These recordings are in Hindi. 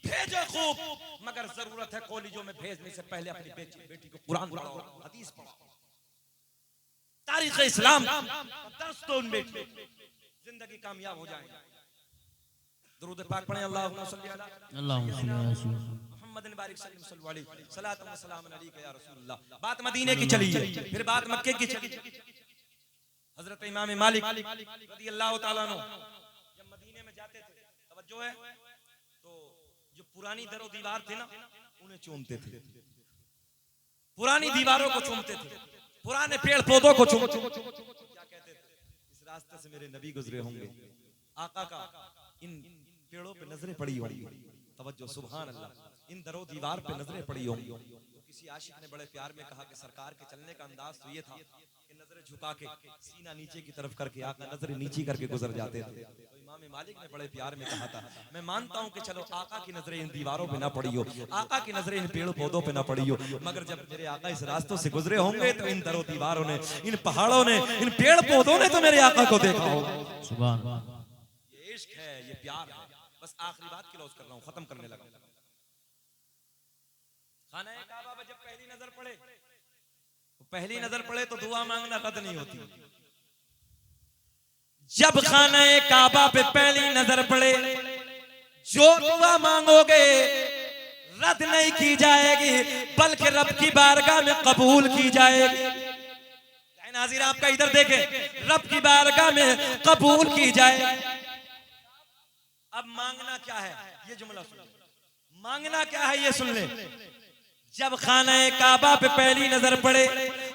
भेजो खूब, मगर जरूरत है कॉलेजों में भेजने से पहले अपनी बेटी को कुरान पढ़ाओ, हदीस पढ़ाओ, तारीख इस्लाम दर्स दो उन बेटियों, जिंदगी कामयाब हो जाएगी। दुरूद पाक पढ़ें, अल्लाहुम्मा सल्ली अला मुहम्मदिन बारिक सल्लल्लाहु अलैहि सलातु व सलाम अलैका या रसूलल्लाह। बात मदीने की चली है, फिर बात मक्के की चली। हजरत इमाम मालिक रज़ियल्लाहु ताला अन्हु जब मदीने में जाते थे, तवज्जो है, तो जो पुरानी दरो दीवार थे ना, उन्हें चूमते थे, पुरानी दीवारों को चूमते थे, पुराने पेड़ पौधों को चूमते थे। क्या कहते थे? इस रास्ते से मेरे नबी गुजरे होंगे, आका का इन पेड़ों पे नजरें पड़ी होंगी। तवज्जो, सुभान अल्लाह, इन दरो दीवार पे नजरें पड़ी होंगी। तो किसी आशिक ने बड़े प्यार में कहा कि सरकार के चलने का अंदाज तो ये था कि नजरें झुका के सीना नीचे की तरफ करके आका नजरें नीची करके गुजर जाते थे। तो इमाम मालिक ने बड़े प्यार में कहा था, मैं मानता हूं कि चलो आका की नजरें इन दीवारों पे ना पड़ी हो, आका की नजरें इन पेड़ पौधों पे ना पड़ी हो, मगर जब मेरे आका इस रास्तों से गुजरे होंगे तो इन दरो दीवारों ने, इन पहाड़ों ने, इन पेड़ पौधों ने तो मेरे आका को देखा होगा। सुभान अल्लाह। ये इश्क है, ये प्यार है। बस आखिरी बात क्लोज कर रहा हूं, खत्म करने लगा। खाना काबा पे जब पहली नजर पड़े, तो पहली नजर पड़े तो दुआ मांगना रद्द नहीं होती। जब खाना काबा पे पहली नजर पड़े, जो दुआ मांगोगे रद्द नहीं की जाएगी, बल्कि रब की बारगाह में कबूल की जाएगी। नाज़रीन आपका इधर देखें, रब की बारगाह में कबूल की जाए। अब मांगना क्या है, ये जुमला सुन, मांगना क्या है ये सुन ले। जब खाना काबा पे पहली नजर पड़े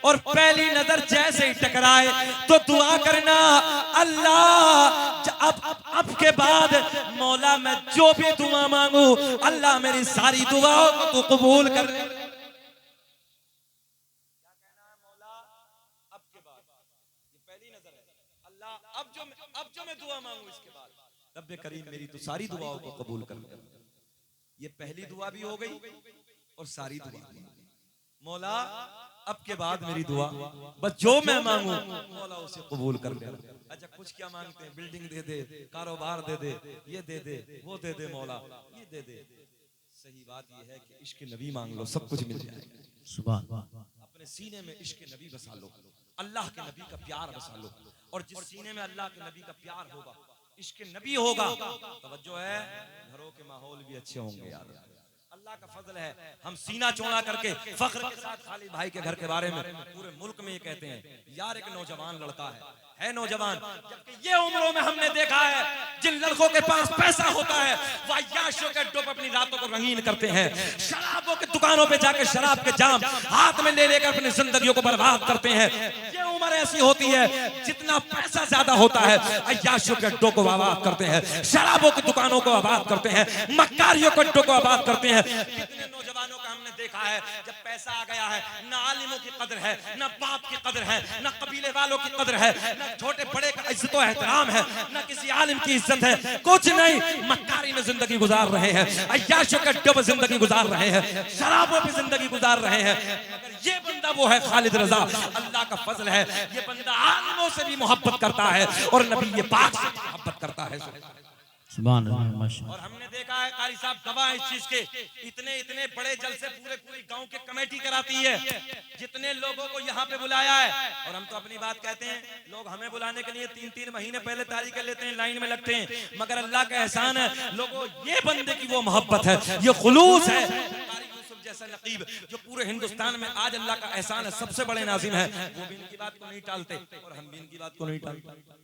और पहली नजर जैसे ही टकराए तो दुआ करना, अल्लाह अब के बाद मौला मैं जो भी दुआ मांगू, अल्लाह मेरी सारी दुआओं को तू कबूल कर ले। अब जो मैं दुआ मांगू इसके बाद, रब्बे करीम मेरी तो सारी दुआओं को कबूल कर ले। ये पहली दुआ भी हो गई और सारी दुआ। मौला अब के बाद मेरी दुआ, बस जो मैं मांगू मौला उसे कबूल कर ले। अच्छा कुछ क्या मांगते हैं, बिल्डिंग दे दे, कारोबार दे दे, ये दे दे, वो दे दे, मौला ये दे दे। सही बात ये है कि इश्क नबी मांग लो, सब कुछ मिल जाएगा। सुभान अल्लाह। अपने सीने में इश्क नबी बसा लो, अल्लाह के नबी का प्यार बसा लो, और जिस सीने में अल्लाह के नबी का प्यार होगा, इश्क नबी होगा, तवज्जो है, घरों के माहौल भी अच्छे होंगे। यार अल्लाह का फजल है, हम सीना चौड़ा करके फख्र के साथ खालिद भाई के घर के बारे में पूरे मुल्क में ये कहते हैं, यार एक नौजवान लड़का है नौजवान। जबकि ये उम्रों में हमने देखा है जिन लड़कों के पास पैसा होता है वह याशों के डोप अपनी रातों को रंगीन करते हैं, शराबों की दुकानों पे जाकर शराब के जाम हाथ में ले लेकर अपनी जिंदगियों को बर्बाद करते हैं। ये उम्र ऐसी होती है, जितना पैसा ज्यादा होता है अय्याशों के अड्डों को आबाद करते हैं, शराबों की दुकानों को आबाद करते हैं, मक्कारियों के अड्डों को आबाद करते हैं। कितने नौजवानों का हमने देखा है, जब पैसा आ गया है ना आलिमों की कदर है, ना बाप की कदर है, ना कबीले वालों की कदर है, ना छोटे बड़े का इज्जत और एहतराम है, ना किसी आलिम की इज्जत है, कुछ नहीं। मक्कारी में जिंदगी गुजार रहे हैं, अय्याशों के अड्डों में जिंदगी गुजार रहे हैं, शराबों पे जिंदगी गुजार रहे हैं। ये बंदा वो है खालिद रजा, अल्लाह का फजल है, ये बंदा आलिमों से भी मोहब्बत करता है और नबी ये पाक से मोहब्बत करता है। सुभान अल्लाह। और हमने देखा है कारी साहब गवाह इस चीज के, इतने बड़े जलसे पूरे गांव के कमेटी कराती है, जितने लोगों को यहाँ पे बुलाया है। और हम तो अपनी बात कहते हैं, लोग हमें बुलाने के लिए 3-3 महीने पहले तारीख लेते हैं, लाइन में लगते हैं, मगर अल्लाह का एहसान है लोगों, ये बंदे की वो मोहब्बत है, ये खुलूस है। जैसा नकीब जो पूरे हिंदुस्तान में आज अल्लाह का एहसान है, सबसे बड़े नाज़िम है, वो भी इनकी बात को नहीं टालते और हम भी इनकी बात को नहीं टालते।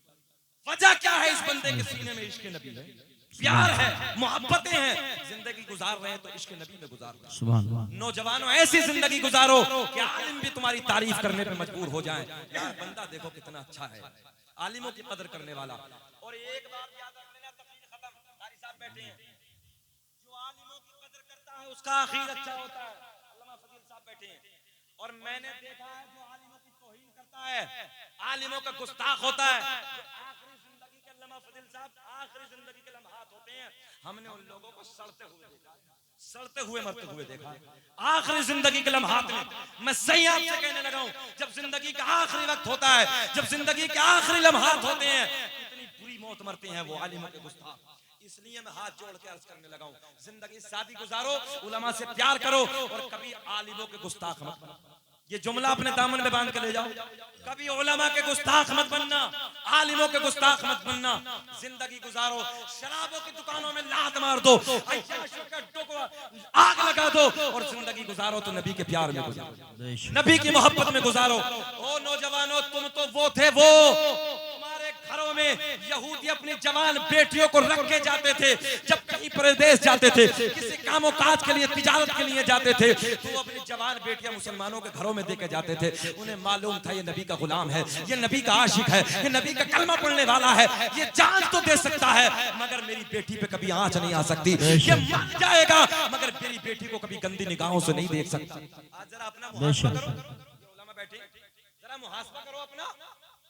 वजह क्या है, इस बंदे के सीने में इश्क नबी है, प्यार है, मोहब्बतें हैं, जिंदगी गुजार रहे हैं तो इश्क नबी में गुजार रहे हैं। सुभान अल्लाह। नौजवानों ऐसी जिंदगी गुजारो कि आलिम भी तुम्हारी तारीफ करने पे मजबूर हो जाएं, यार बंदा देखो कितना अच्छा है, आलिमों की कदर करने वाला। और एक बात याद रख लेना, तकरीर खत्म, कारी साहब बैठे हैं, जो आलिमों की कदर करता है उसका आखिर अच्छा होता है। अल्लामा फजील साहब बैठे हैं, और मैंने देखा है जो आलिमों की तौहीन करता है, आलिमों का गुस्ताख होता है, आखिरी जिंदगी के अल्लामा फजील साहब आखिरी जिंदगी के लम्हात होते हैं, हमने उन लोगों को सड़ते हुए देखा, सड़ते हुए मरते हुए देखा। आखिरी जिंदगी के लम्हात में मैं सही आपसे कहने लगा हूं, जब जिंदगी का आखिरी वक्त होता है, जब जिंदगी के आखिरी लम्हात होते हैं, इतनी बुरी मौत मरते हैं वो आलिमों के गुस्ताख। इसलिए मैं हाथ जोड़ के अर्ज करने लगा हूं, जिंदगी सादी गुजारो, उलमा से प्यार करो और कभी आलिमों के गुस्ताख मत बनो। ये जुमला अपने दामन में बांध के ले जाओ, कभी उलमा के गुस्ताख मत बनना, आलिमों के गुस्ताख मत बनना। जिंदगी गुजारो, शराबों की दुकानों में लात मार दो, अय्याशों के अड्डों को आग लगा दो और जिंदगी गुजारो तो नबी के प्यार में गुजारो, नबी की मोहब्बत में गुजारो। ओ नौजवानों, तुम तो वो थे वो, तुम्हारे घरों में यहूदी अपनी जवान बेटियों को रख के जाते थे, जब कहीं परदेश जाते थे, किसी कामों काज के लिए, तिजारत के लिए जाते थे, तो अपनी जवान बेटियां मुसलमानों के घरों में देके जाते थे। उन्हें मालूम था ये नबी का गुलाम है, ये नबी का आशिक है, ये नबी का कलमा पढ़ने वाला है, ये जान तो दे सकता है मगर मेरी बेटी पे कभी आंच नहीं आ सकती, ये मर जाएगा मगर मेरी बेटी को कभी गंदी निगाहों से नहीं देख सकता। आज जरा अपना मुहासबा करो, उलमा बैठे, जरा मुहासबा करो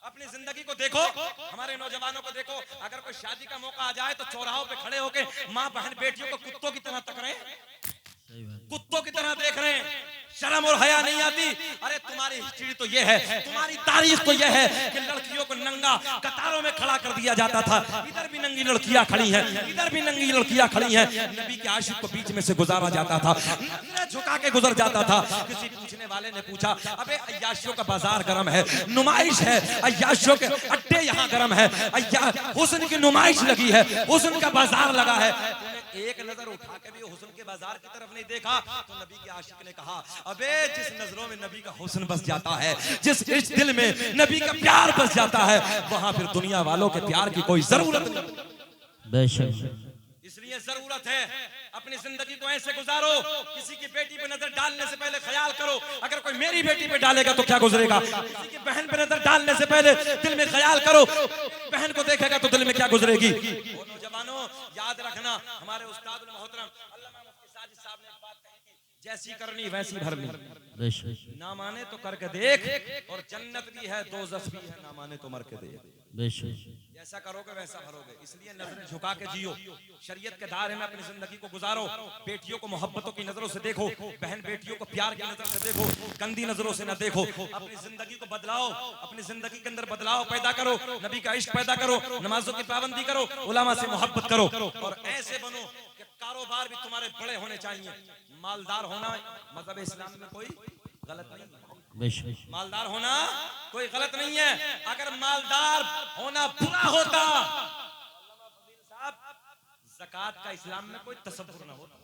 अपनी जिंदगी को देखो, हमारे नौजवानों को देखो। अगर कोई शादी का मौका आ जाए तो चौराहों पे खड़े होके माँ बहन बेटियों को कुत्तों की तरह तक रहे हैं, कुत्तों की तरह देख रहे हैं, शर्म और हया नहीं आती। अरे तुम्हारी हिस्ट्री तो ये है, तुम्हारी तारीख तो ये है कि लड़कियों को नंगा कतारों में खड़ा कर दिया जाता था, इधर भी नंगी लड़कियां खड़ी हैं, इधर भी नंगी लड़कियां खड़ी हैं, नबी के आशिक को बीच में से गुजारा जाता था, झुका के गुजर जाता था। किसी पूछने वाले ने पूछा, अबे अय्याशियों का बाजार गर्म है, नुमाइश है, अय्याशियों के अड्डे यहाँ गर्म है, हुस्न की नुमाइश लगी है, हुस्न का बाजार लगा है, एक नजर उठा के भी हुस्न के बाजार की तरफ नहीं देखा? तो नबी के आशिक ने कहा, अबे जिस नजरों में नबी का हुस्न बस जाता है, जिस इस दिल में नबी का प्यार बस जाता है, वहां फिर दुनिया वालों के प्यार की कोई जरूरत नहीं। बेशक इसलिए जरूरत है अपनी जिंदगी को ऐसे गुजारो, किसी की बेटी पे नजर डालने से पहले ख्याल करो, अगर कोई मेरी बेटी पे डालेगा तो क्या गुजरेगा। किसी की बहन पे नजर डालने से पहले दिल में ख्याल करो, बहन को देखेगा तो दिल में क्या गुजरेगी। नौजवानों याद रखना, हमारे उस्ताद मोहतरम अल्लामा मुफ्ती साजिद साहब ने एक बात कही थी, जैसी करनी वैसी भरनी, ना माने तो करके देख, और जन्नत भी है दोज़ख भी है, ना माने तो मर के देख। जैसा करोगे वैसा भरोगे। इसलिए नजरें झुका के जियो, शरीयत के दायरे में अपनी जिंदगी को गुजारो, बेटियों को मोहब्बतों की नजरों से देखो, बहन बेटियों को प्यार की नजर से देखो, गंदी नजरों से न देखो। अपनी जिंदगी को बदलाओ, अपनी जिंदगी के अंदर बदलाव पैदा करो, नबी का इश्क पैदा करो, नमाजों की पाबंदी करो, उलमा से मोहब्बत करो, और ऐसे बनो कि कारोबार भी तुम्हारे बड़े होने चाहिए। मालदार होना मजहब इस्लाम में कोई गलत नहीं है, मालदार होना कोई गलत नहीं है। अगर मालदार होना बुरा होता, साहब ज़कात का इस्लाम में कोई तसव्वुर न होता।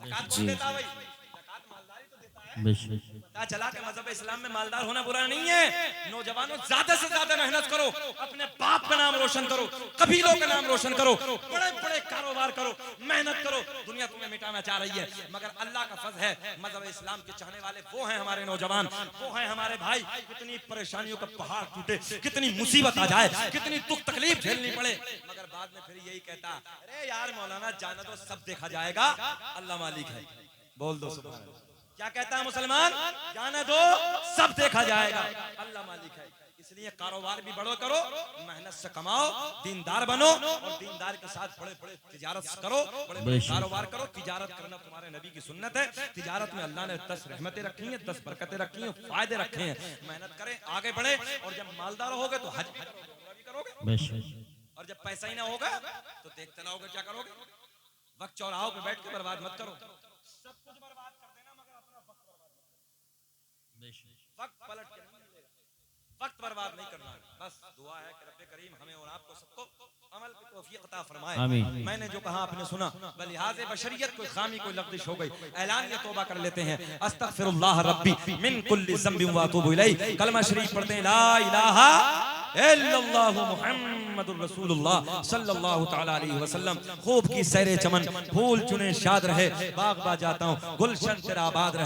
ज़कात कौन देता भाई? ज़कात मालदार ही तो देता है। पता चला कि मजहब इस्लाम में मालदार होना बुरा नहीं है। नौजवानों ज्यादा से ज्यादा मेहनत करो, अपने बाप का नाम रोशन करो, कबीलों का नाम रोशन करो, बड़े बड़े कारोबार करो, मेहनत करो। दुनिया तुम्हें मिटाना चाह रही है मगर अल्लाह का फज़ल है, मजहब इस्लाम के चाहने वाले वो हैं हमारे नौजवान, वो हैं हमारे भाई। कितनी परेशानियों का पहाड़ टूटे, कितनी मुसीबत आ जाए, कितनी दुख तकलीफ झेलनी पड़े, मगर बाद में फिर यही कहता, अरे यार मौलाना जाने दो, सब देखा जाएगा, अल्लाह मालिक है। बोल दो सुभान अल्लाह। क्या कहता है मुसलमान? जाने दो, सब देखा जाएगा, अल्लाह मालिक है। इसलिए कारोबार भी बड़ो करो, मेहनत से कमाओ, दीनदार बनो, और दीनदार के साथ बड़े बड़े तिजारत करो, बड़े बड़े कारोबार करो। तिजारत करना तुम्हारे नबी की सुन्नत है। तिजारत में अल्लाह ने 10 रहमतें रखी हैं, 10 बरकतें रखी हैं, फायदे रखे हैं। मेहनत करें, आगे बढ़े, और जब मालदार होगे तो हज भी करोगे, और जब पैसा ही ना होगा तो देखते ना होगे क्या करोगे। वक्त चौराहों पे बैठ के बर्बाद मत करो, सब कुछ बर्बाद कर देना मगर अपना वक्त बर्बाद मत करो। वक्त पलट के नहीं मिलेगा, वक्त बर्बाद नहीं करना है। बस दुआ है कि रब्बे करीम हमें और आपको सबको अमल की तौफीक अता फरमाए। आमीन। मैंने जो कहा आपने सुना, बलिहाज़े बशरियत कोई खामी कोई लग़ज़िश हो गई, ऐलान या तौबा कर लेते हैं, अस्तग़फिरुल्लाह रब्बी मिन कुल्लि ज़ंबिन व अतूबु इलैहि। कलमा शरीफ पढ़ते हैं, ला इलाहा इल्लल्लाहु मुहम्मदुर रसूलुल्लाह सल्लल्लाहु तआला अलैहि वसल्लम। खूब की सैरे चमन, फूल चुने शाद रहे, बाग बा जाता हूँ, गुलशन तेरा आबाद रहे।